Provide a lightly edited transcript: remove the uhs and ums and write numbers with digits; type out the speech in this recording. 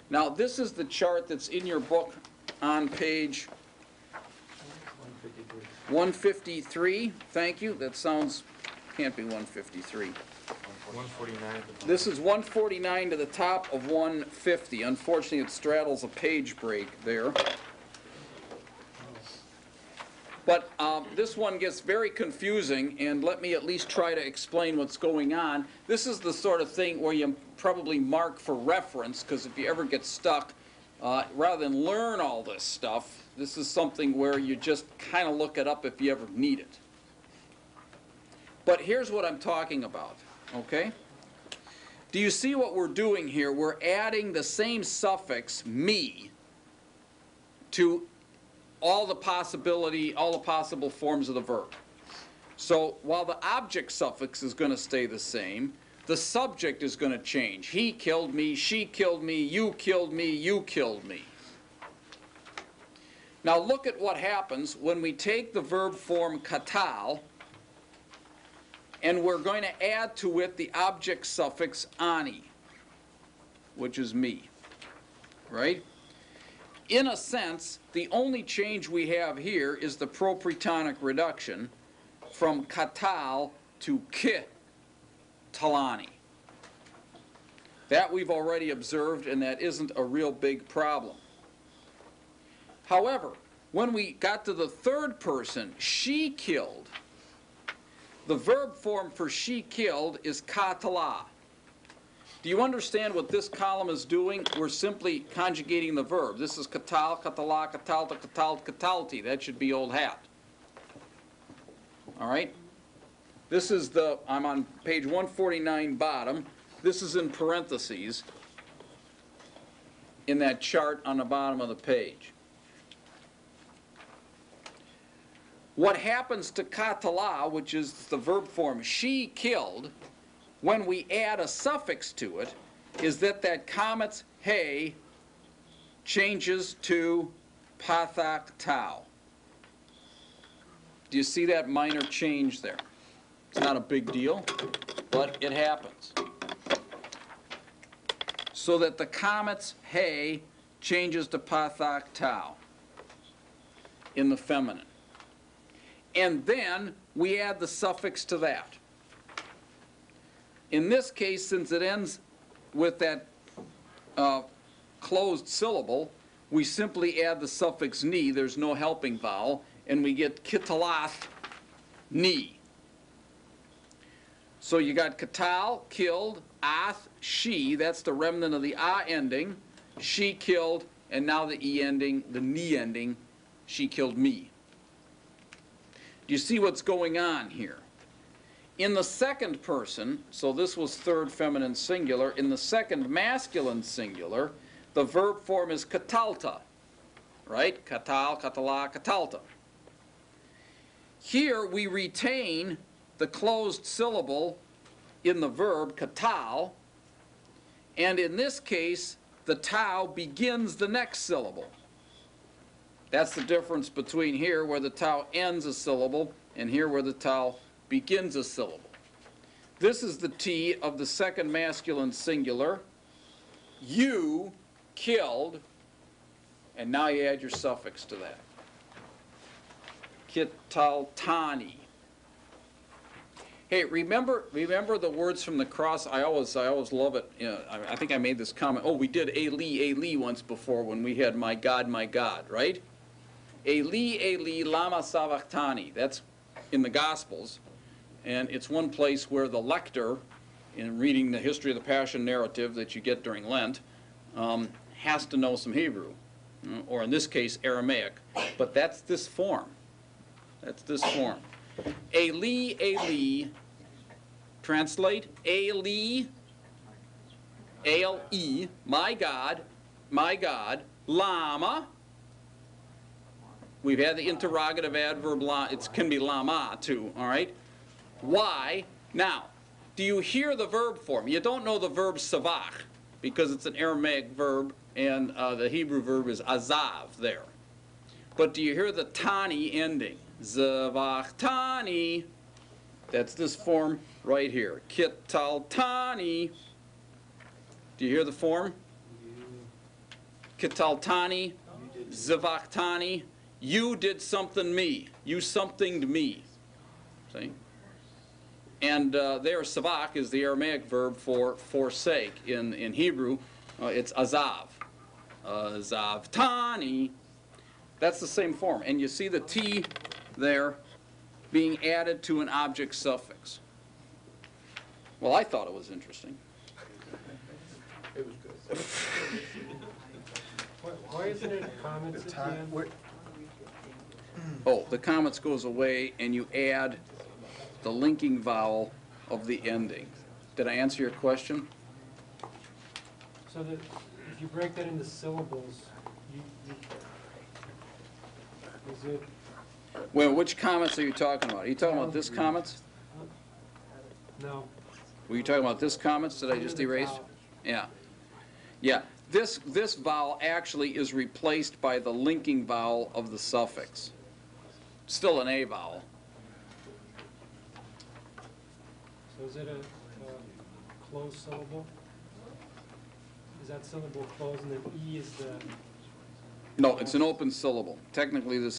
Now, this is the chart that's in your book on page 153. Thank you. That sounds, can't be 153. 149. This is 149 to the top of 150. Unfortunately, it straddles a page break there. But this one gets very confusing, and let me at least try to explain what's going on. This is the sort of thing where you probably mark for reference, because if you ever get stuck, rather than learn all this stuff, this is something where you just kind of look it up if you ever need it. But here's what I'm talking about, okay? Do you see what we're doing here? We're adding the same suffix, me, to all the possible forms of the verb. So while the object suffix is going to stay the same, the subject is going to change. He killed me, she killed me, you killed me, you killed me. Now look at what happens when we take the verb form katal and we're going to add to it the object suffix ani, which is me, right? In a sense, the only change we have here is the propretonic reduction from katal to ki talani. That we've already observed, and that isn't a real big problem. However, when we got to the third person, she killed, the verb form for she killed is katala. Do you understand what this column is doing? We're simply conjugating the verb. This is katal, katala, katalta, katalt, katalti. That should be old hat. All right? This is the, I'm on page 149 bottom. This is in parentheses in that chart on the bottom of the page. What happens to katala, which is the verb form she killed, when we add a suffix to it, is that comet's hey changes to pathak tau. Do you see that minor change there? It's not a big deal, but it happens. So that the comet's hey changes to pathak tau in the feminine. And then we add the suffix to that. In this case, since it ends with that closed syllable, we simply add the suffix ni, there's no helping vowel, and we get kitalath ni. So you got katal, killed, ath, she, that's the remnant of the ah ending, she killed, and now the e ending, the ni ending, she killed me. Do you see what's going on here? In the second person, so this was third feminine singular, in the second masculine singular, the verb form is katalta, right? Katal, katala, katalta. Here we retain the closed syllable in the verb katal, and in this case, the tau begins the next syllable. That's the difference between here where the tau ends a syllable and here where the tau begins a syllable. This is the T of the second masculine singular. You killed, and now you add your suffix to that. Kitaltani. Hey, remember the words from the cross? I always love it. You know, I think I made this comment. Oh, we did Eli once before when we had my God, right? Eli lama sabachthani. That's in the Gospels. And it's one place where the lector, in reading the history of the Passion narrative that you get during Lent, has to know some Hebrew, or in this case, Aramaic. But that's this form. That's this form. Eli, translate, Eli, A-L-E, my God, lama. We've had the interrogative adverb, it can be lama too, all right? Why? Now, do you hear the verb form? You don't know the verb savach because it's an Aramaic verb and the Hebrew verb is azav there. But do you hear the tani ending? Zavach tani. That's this form right here. Kital tani. Do you hear the form? Kitaltani, Zivaktani, you did something me. You somethinged me. See? And there, savak is the Aramaic verb for forsake. In Hebrew, it's azav. Azavtani. That's the same form. And you see the T there being added to an object suffix. Well, I thought it was interesting. It was good. Why isn't it comments at the end? Oh, the comments goes away and you add the linking vowel of the ending. Did I answer your question? So that if you break that into syllables, is it? Well, which comments are you talking about? Are you talking about this comments? No. Were you talking about this comments that I just erased? Yeah. Yeah. This vowel actually is replaced by the linking vowel of the suffix. Still an A vowel. So is it a closed syllable? Is that syllable closed and then E is the? No, it's an open syllable. Technically, this